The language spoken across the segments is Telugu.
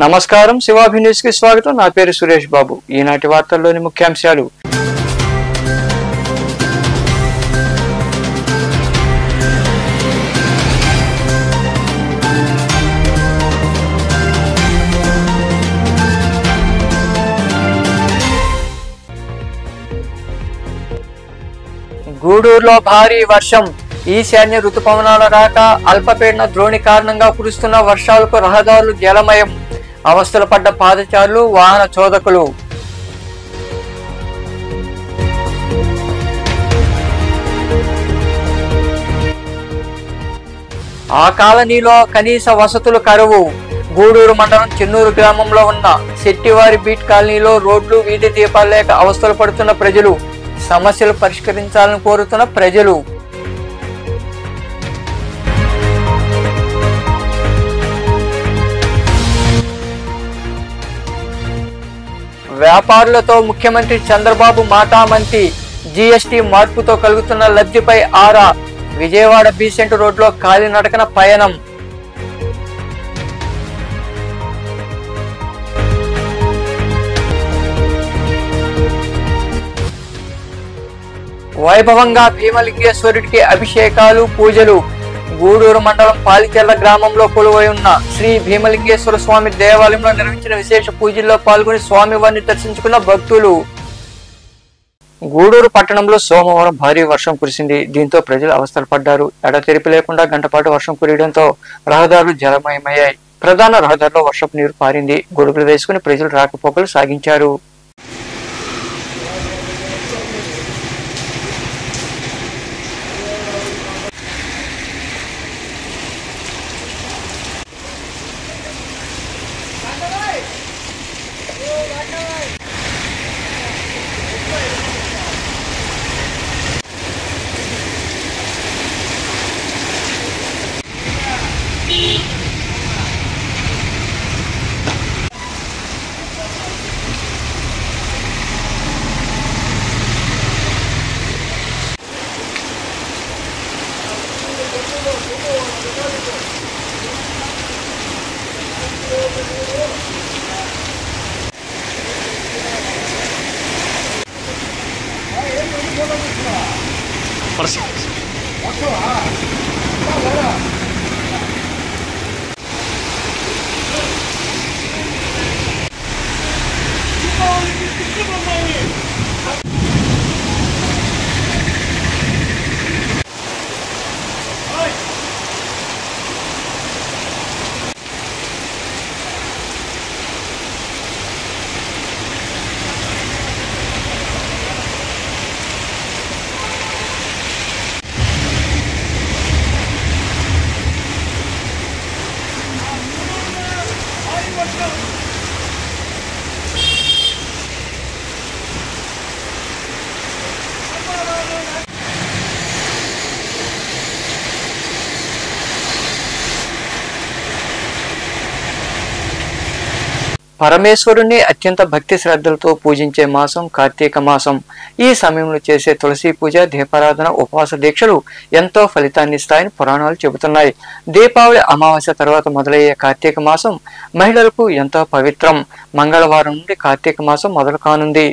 నమస్కారం, శివాభి న్యూస్ కి స్వాగతం. నా పేరు సురేష్ బాబు. ఈనాటి వార్తల్లోని ముఖ్యాంశాలు. గూడూరులో భారీ వర్షం. ఈశాన్య ఋతుపవనాల రాక, అల్పపీడన ద్రోణి కారణంగా కురుస్తున్న వర్షాలకు రహదారులు జలమయం. అవస్థలు పడ్డ పాదచారులు, వాహన చోదకులు. ఆ కాలనీలో కనీస వసతులు కరువు. గూడూరు మండలం చెన్నూరు గ్రామంలో ఉన్న శెట్టివారి బీట్ కాలనీలో రోడ్లు, వీధి దీపాలు లేక అవస్థలు పడుతున్న ప్రజలు. సమస్యలు పరిష్కరించాలని కోరుతున్న ప్రజలు. వ్యాపారులతో ముఖ్యమంత్రి చంద్రబాబు మాటామంతి. జీఎస్టీ మార్పుతో కలుగుతున్న లబ్ధిపై ఆరా. విజయవాడ బీసెంట్ రోడ్లో కాలినడకన పయనం. వైభవంగా భీమలింగేశ్వరుడికి అభిషేకాలు, పూజలు. గూడూరు మండలం పాలిచెర్ల గ్రామంలో కొలువై ఉన్న శ్రీ భీమలింగేశ్వర స్వామి దేవాలయంలో నిర్వహించిన విశేష పూజల్లో పాల్గొని స్వామివారిని దర్శించుకున్న భక్తులు. గూడూరు పట్టణంలో సోమవారం భారీ వర్షం కురిసింది. దీంతో ప్రజలు అవస్థలు పడ్డారు. ఎడతెరిపి లేకుండా గంటపాటు వర్షం కురియడంతో రహదారులు జలమయమయ్యాయి. ప్రధాన రహదారిలో వర్షపు నీరు పారింది. గొడుగులు వేసుకుని ప్రజలు రాకపోకలు సాగించారు. పరమేశ్వరుణ్ణి అత్యంత భక్తి శ్రద్ధలతో పూజించే మాసం కార్తీక మాసం. ఈ సమయంలో చేసే తులసి పూజ, దీపారాధన, ఉపవాస దీక్షలు ఎంతో ఫలితాన్ని ఇస్తాయని పురాణాలు చెబుతున్నాయి. దీపావళి అమావాస్య తర్వాత మొదలయ్యే కార్తీక మాసం మహిళలకు ఎంతో పవిత్రం. మంగళవారం నుండి కార్తీక మాసం మొదలు కానుంది.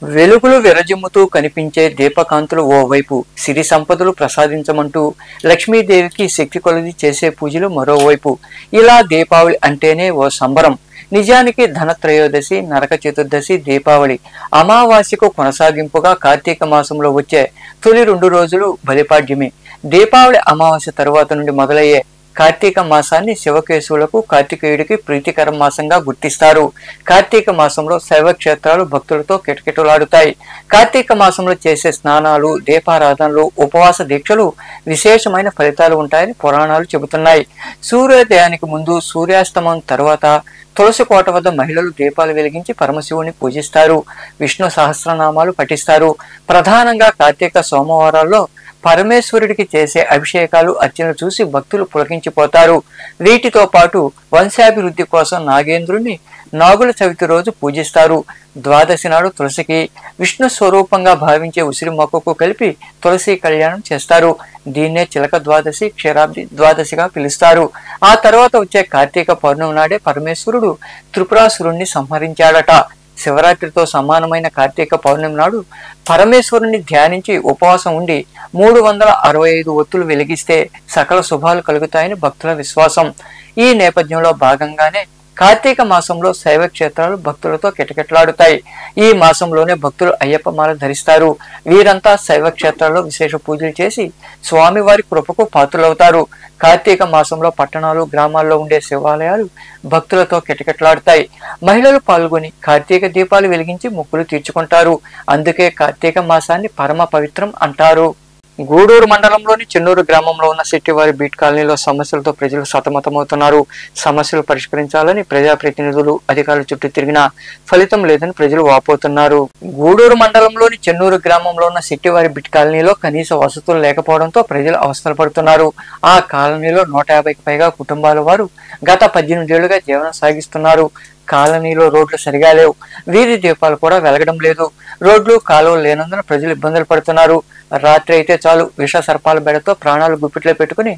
వెలుగులు విరజిమ్ముతూ కనిపించే దీపకాంతులు ఓవైపు, సిరి సంపదలు ప్రసాదించమంటూ లక్ష్మీదేవికి శక్తి కొలది చేసే పూజలు మరోవైపు. ఇలా దీపావళి అంటేనే ఓ సంబరం. నిజానికి ధనత్రయోదశి, నరక చతుర్దశి, దీపావళి అమావాస్యకు కొనసాగింపుగా కార్తీక మాసంలో వచ్చే తొలి 2 రోజులు బలిపాడ్యమి. దీపావళి అమావాస్య తరువాత నుండి మొదలయ్యే కార్తీక మాసాన్ని శివకేశవులకు, కార్తికేయుడికి ప్రీతికర మాసంగా గుర్తిస్తారు. కార్తీక మాసంలో శైవ క్షేత్రాలు భక్తులతో కిటకిటలాడుతాయి. కార్తీక మాసంలో చేసే స్నానాలు, దీపారాధనలు, ఉపవాస దీక్షలు విశేషమైన ఫలితాలు ఉంటాయని పురాణాలు చెబుతున్నాయి. సూర్యోదయానికి ముందు, సూర్యాస్తమం తర్వాత తులసి కోట వద్ద మహిళలు దీపాలు వెలిగించి పరమశివుని పూజిస్తారు. విష్ణు సహస్రనామాలు పఠిస్తారు. ప్రధానంగా కార్తీక సోమవారాల్లో పరమేశ్వరుడికి చేసే అభిషేకాలు అర్చనలు చూసి భక్తులు పులకించిపోతారు. వీటితో పాటు వంశాభివృద్ధి కోసం నాగేంద్రుణ్ణి నాగుల చవితి రోజు పూజిస్తారు. ద్వాదశి నాడు తులసికి విష్ణు స్వరూపంగా భావించే ఉసిరి మొక్కకు కలిపి తులసి కళ్యాణం చేస్తారు. దీన్నే చిలక ద్వాదశి, క్షీరాబ్ది ద్వాదశిగా పిలుస్తారు. ఆ తర్వాత వచ్చే కార్తీక పౌర్ణమి నాడే పరమేశ్వరుడు త్రిపురాసురుణ్ణి సంహరించాడట. శివరాత్రితో సమానమైన కార్తీక పౌర్ణమి నాడు పరమేశ్వరుని ధ్యానించి ఉపవాసం ఉండి 365 ఒత్తులు వెలిగిస్తే సకల శుభాలు కలుగుతాయని భక్తుల విశ్వాసం. ఈ నేపథ్యంలో భాగంగానే కార్తీక మాసంలో శైవ క్షేత్రాలు భక్తులతో కిటకిటలాడుతాయి. ఈ మాసంలోనే భక్తులు అయ్యప్ప మాల ధరిస్తారు. వీరంతా శైవ క్షేత్రాల్లో విశేష పూజలు చేసి స్వామివారి కృపకు పాత్రులవుతారు. కార్తీక మాసంలో పట్టణాలు, గ్రామాల్లో ఉండే శివాలయాలు భక్తులతో కిటకిటలాడుతాయి. మహిళలు పాల్గొని కార్తీక దీపాలు వెలిగించి మొక్కులు తీర్చుకుంటారు. అందుకే కార్తీక మాసాన్ని పరమ పవిత్రం అంటారు. గూడూరు మండలంలోని చెన్నూరు గ్రామంలో ఉన్న శెట్టివారి బీట్ కాలనీలో సమస్యలతో ప్రజలు సతమతమవుతున్నారు. సమస్యలు పరిష్కరించాలని ప్రజాప్రతినిధులు, అధికారుల చుట్టూ తిరిగినా ఫలితం లేదని ప్రజలు వాపోతున్నారు. గూడూరు మండలంలోని చెన్నూరు గ్రామంలో ఉన్న శెట్టివారి బీట్ కాలనీలో కనీస వసతులు లేకపోవడంతో ప్రజలు అవస్థలు పడుతున్నారు. ఆ కాలనీలో 150కి పైగా కుటుంబాల వారు గత 18 ఏళ్లుగా జీవనం సాగిస్తున్నారు. కాలనీలో రోడ్లు సరిగా లేవు. వీధి దీపాలు కూడా వెలగడం లేదు. రోడ్లు, కాలువలు లేనందున ప్రజలు ఇబ్బందులు పడుతున్నారు. రాత్రి అయితే చాలు విష సర్పాల బెడతో ప్రాణాలు గుప్పిట్లో పెట్టుకుని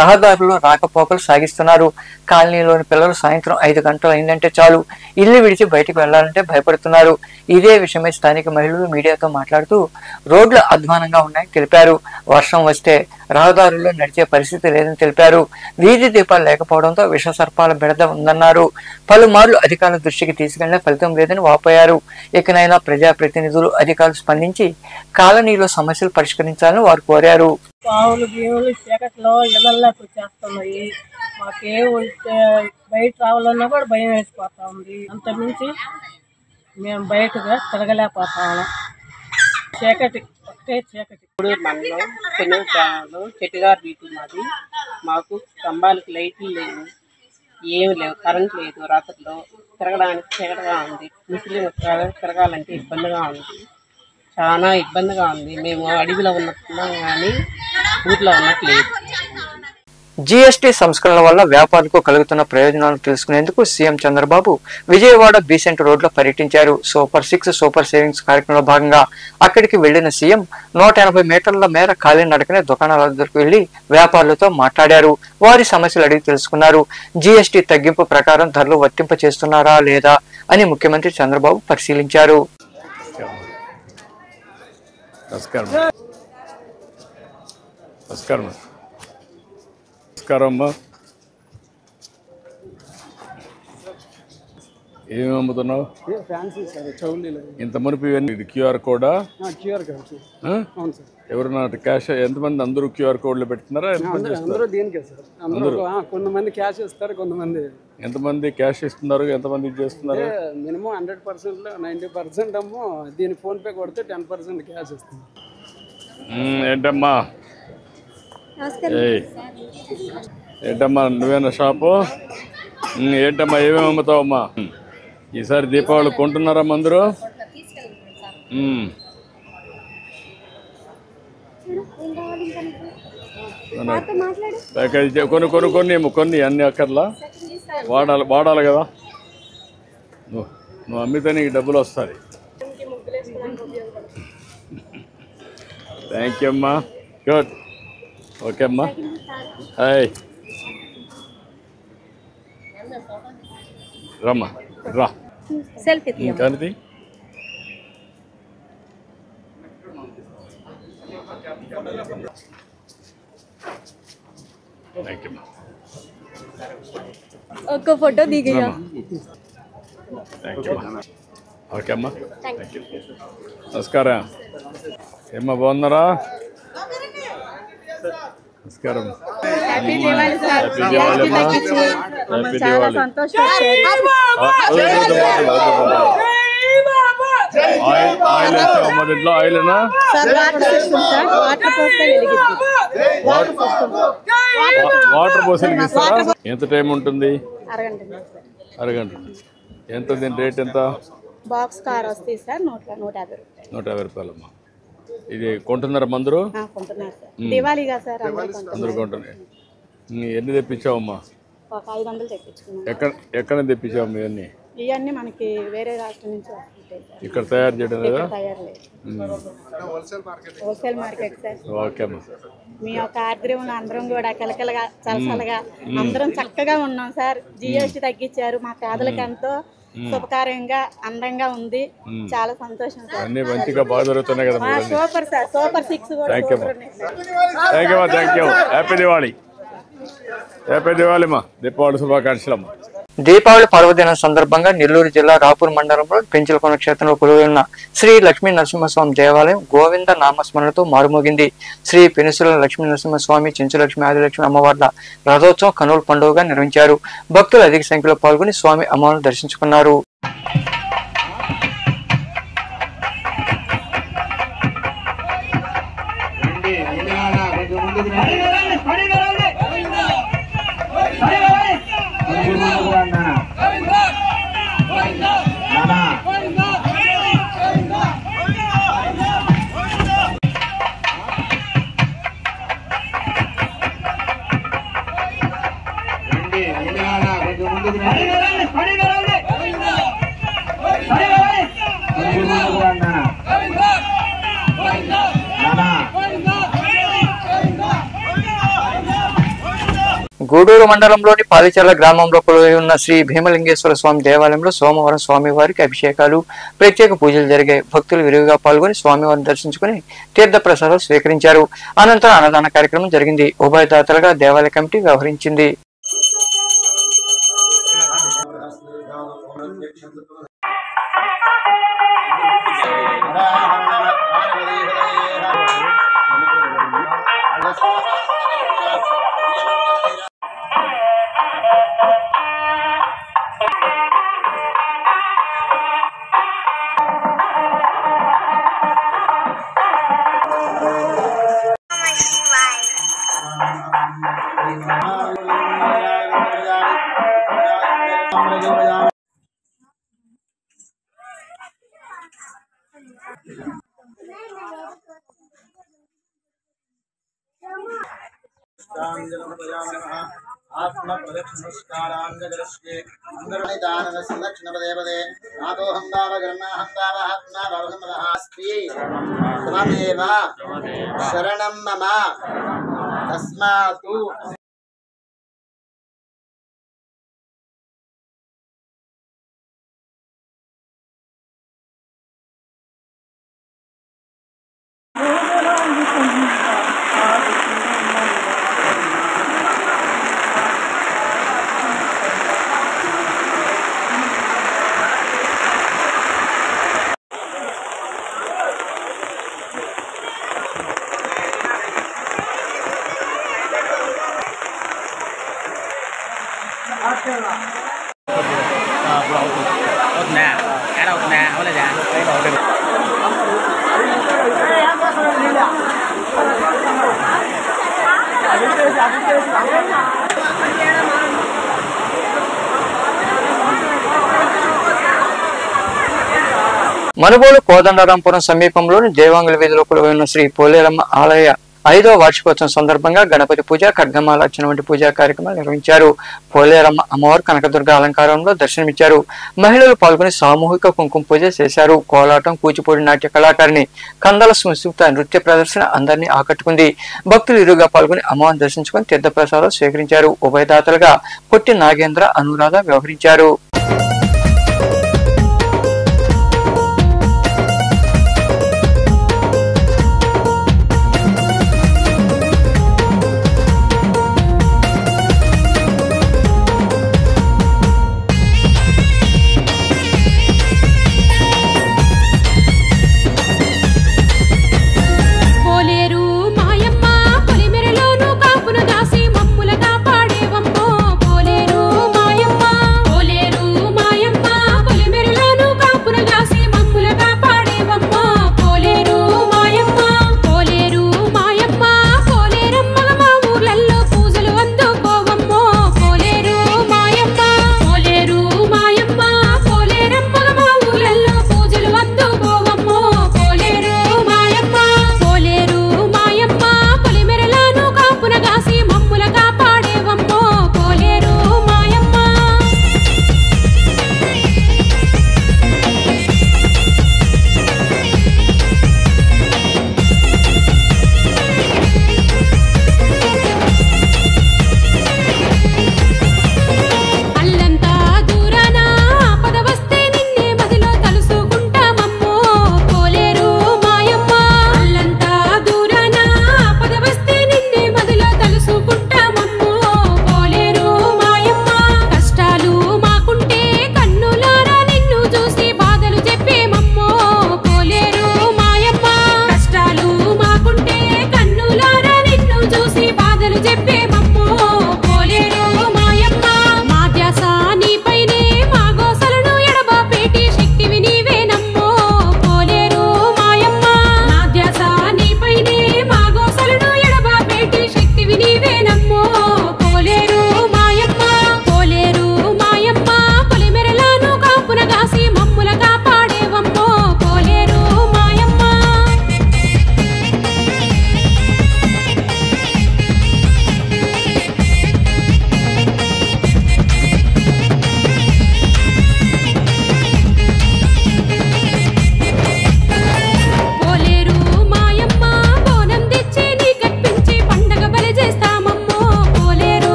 రహదారుల్లో రాకపోకలు సాగిస్తున్నారు. కాలనీలోని పిల్లలు సాయంత్రం 5 గంటలు అయిందంటే చాలు ఇల్లు విడిచి బయటకు వెళ్లాలంటే భయపడుతున్నారు. ఇదే విషయమై స్థానిక మహిళలు మీడియాతో మాట్లాడుతూ రోడ్లు అధ్వానంగా ఉన్నాయని తెలిపారు. వర్షం వస్తే రహదారుల్లో నడిచే పరిస్థితి లేదని తెలిపారు. వీధి దీపాలు లేకపోవడంతో విష సర్పాల బెడద ఉందన్నారు. పలుమార్లు అధికారుల దృష్టికి తీసుకెళ్లినా ఫలితం లేదని వాపోయారు. ఇకనైనా ప్రజాప్రతినిధులు, అధికారులు స్పందించి కాలనీలో సమస్యలు పరిష్కరించాలని వారు కోరారు. పావులు గీవులు చీకట్లో ఇళ్లలోకి వచ్చేస్తున్నాయి. మాకేం బయట రావాలన్నా కూడా భయం వేసిపోతా ఉంది. అంతమించి మేము బయటగా తిరగలేకపోతాము. చీకటి ఒకటే చీకటి. ఇప్పుడు మనలో చెన్నూరు చెట్టుగారు బీటు మాది. మాకు స్తంభాలకు లైట్లు లేవు, ఏమి లేవు, కరెంట్ లేదు. రాత్రిలో తిరగడానికి చీకటిగా ఉంది. ముస్లిం తిరగాలంటే ఇబ్బందిగా ఉంది, చాలా ఇబ్బందిగా ఉంది. మేము అడవిలో ఉన్నట్టున్నాం కానీ ఊర్లో ఉన్నట్లేదు. జీఎస్టీ సంస్కరణల వల్ల వ్యాపారులకు కలుగుతున్న ప్రయోజనాలను తెలుసుకునేందుకు సీఎం చంద్రబాబు విజయవాడ బీసెంట్ రోడ్లో పర్యటించారు. సూపర్ 6 సూపర్ సేవింగ్స్ కార్యక్రమంలో భాగంగా అక్కడికి వెళ్లిన సీఎం 180 మీటర్ల మేర ఖాళీ నడకనే దుకాణాల దగ్గరకు వెళ్లి వ్యాపారులతో మాట్లాడారు. వారి సమస్యలు అడిగి తెలుసుకున్నారు. జీఎస్టీ తగ్గింపు ప్రకారం ధరలు వర్తింప చేస్తున్నారా లేదా అని ముఖ్యమంత్రి చంద్రబాబు పరిశీలించారు. నమస్కారం అమ్మా. ఏమేమి అమ్ముతున్నావు? ఇంత మునిపి ఇవన్నీ క్యూఆర్ కోడా? ఎవరన్నా క్యాష్? ఎంతమంది? అందరూ క్యూఆర్ కోడ్లు పెడుతున్నారా? కొంతమంది క్యాష్ ఇస్తారు, కొంతమంది. ఎంతమంది క్యాష్ ఇస్తున్నారు, ఎంతమంది ఇది చేస్తున్నారు? మినిమం 100%, 90% అమ్మో దీని ఫోన్పే కొడితే 10% క్యాష్ ఇస్తుంది. ఏంటమ్మా ఏంటమ్మా నువ్వేనా షాపు? ఏంటమ్మా ఏమేమి అమ్ముతావమ్మా? ఈసారి దీపావళి కొంటున్నారమ్మా అందరూ? ప్యాకేజ్ కొన్ని అన్ని అక్కర్లా వాడాలి కదా. నువ్వు అమ్మితే నీకు డబ్బులు వస్తాయి. థ్యాంక్ యూ అమ్మా. గుడ్. ఓకే అమ్మా. హాయ్ రమ్మా, రా. ఇంకానిది థ్యాంక్ యూ అమ్మా. ఒక ఫోటో దిగయ్యా. థ్యాంక్ యూ అమ్మా. ఓకే అమ్మా, థ్యాంక్ యూ. నమస్కారం. ఏమ్మా బాగున్నారా? నమస్కారం. Happy Diwali sir. Happy Diwali. ఇంట్లో ఆయిలేనా? వాటర్ పోసి వెలిగిస్తారా? ఎంత టైం ఉంటుంది? అరగంట. ఎంత దీని రేట్ ఎంత? బాక్స్ కార్ వస్తాయి సార్ 150 రూపాయలు. 150 రూపాయలమ్మా. ఇది కొంటున్నారా మందరు? కొంటున్నారు సార్. దివాళీగా సార్ అందరూ కొంటున్నారు. ఎన్ని తెప్పించావమ్మా? ఒక 500 తెప్పించుకున్నాం. ఎక్కడ తెప్పించావు ఇవన్నీ? ఇవన్నీ మనకి వేరే రాష్ట్రం నుంచి వస్తుంటాయి సార్. ఇక్కడ తయారు చేయడం లేదా? తయారు లేదు, హోల్సేల్ మార్కెట్ సార్. ఓకే అమ్మా. మీ యొక్క ఆర్ద్రంలో అందరం కూడా కలకలగా చలసలగా అందరం చక్కగా ఉన్నాం సార్. జిఎస్టీ తగ్గించారు, మా పేదలకు ఎంతో శుభకార్యంగా అందంగా ఉంది. చాలా సంతోషం సార్. అన్ని మంచిగా బాగా జరుగుతున్నాయి కదా. సూపర్ సార్, సూపర్ 6 కూడా సూపర్ ఉన్నాయి sir. Thank you. Happy Diwali. Happy Diwali మా. దీపావళి శుభాకాంక్షలమ్మా. దీపావళి పర్వదినం సందర్భంగా నెల్లూరు జిల్లా రాపూర్ మండలంలో పెంచలకొండ క్షేత్రంలో కొలువై ఉన్న శ్రీ లక్ష్మీ నరసింహస్వామి దేవాలయం గోవింద నామస్మరణతో మారుమోగింది. శ్రీ పెనుసుల లక్ష్మీ నరసింహస్వామి, చెంచులక్ష్మి, ఆదిలక్ష్మి అమ్మవార్ల రథోత్సవం కనుల పండుగగా నిర్వహించారు. భక్తులు అధిక సంఖ్యలో పాల్గొని స్వామి అమ్మవారిని దర్శించుకున్నారు. గూడూరు మండలంలోని పాలిచర్ల గ్రామంలో కొలువై ఉన్న శ్రీ భీమలింగేశ్వర స్వామి దేవాలయంలో సోమవారం స్వామివారికి అభిషేకాలు, ప్రత్యేక పూజలు జరిగాయి. భక్తులు విరివిగా పాల్గొని స్వామివారిని దర్శించుకుని తీర్థ ప్రసాదాలు స్వీకరించారు. అనంతరం అన్నదాన కార్యక్రమం జరిగింది. ఉభయదాతలుగా దేవాలయ కమిటీ వ్యవహరించింది. आत्म प्रदक्षिणस्कारांजलस्ये अंगरनिदानस्य लक्ष्मणदेवदे नादोहं दावगर्णाहं दावहात्मा भवहमस्ति त्वमेव शरणं मम तस्मातु మనుబోలు కోదండరాంపురం సమీపంలోని దేవాంగుల వీధిలో కొలువై ఉన్న శ్రీ పోలేరమ్మ ఆలయ 5వ వార్షికోత్సవం సందర్భంగా గణపతి పూజ, ఖడ్గమాలార్చన వంటి పూజా కార్యక్రమాలు నిర్వహించారు. పోలేరమ్మ అమ్మవారు కనకదుర్గ అలంకారంలో దర్శనమిచ్చారు. మహిళలు పాల్గొని సామూహిక కుంకుమ పూజ చేశారు. కోలాటం, కూచిపూడి నాట్య కళాకారిణి కందల సంస్కృత నృత్య ప్రదర్శన అందరినీ ఆకట్టుకుంది. భక్తులు ఇరుగా పాల్గొని అమ్మవారిని దర్శించుకుని తీర్థ ప్రసాదాలు స్వీకరించారు. ఉభయదాతలుగా పొట్టి నాగేంద్ర, అనురాధ వ్యవహరించారు. పోలేరు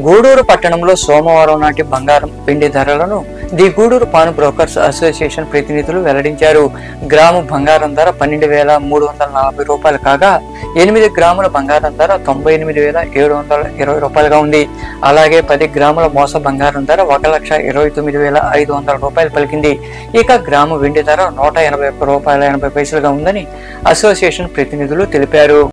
గూడూరు పట్టణంలో సోమవారం నాటి బంగారం వెండి ధరలను the Guduru pawn brokers association ప్రతినిధులు వెల్లడించారు. గ్రాము బంగారం ధర 12,340 రూపాయలు కాగా 8 గ్రాముల బంగారం ధర 98,720 రూపాయలుగా ఉంది. అలాగే 10 గ్రాముల మోస బంగారం ధర 1,29,500 రూపాయలు పలికింది. ఇక గ్రాము వెండి ధర 181 రూపాయల 80 పైసలుగా ఉందని అసోసియేషన్ ప్రతినిధులు తెలిపారు.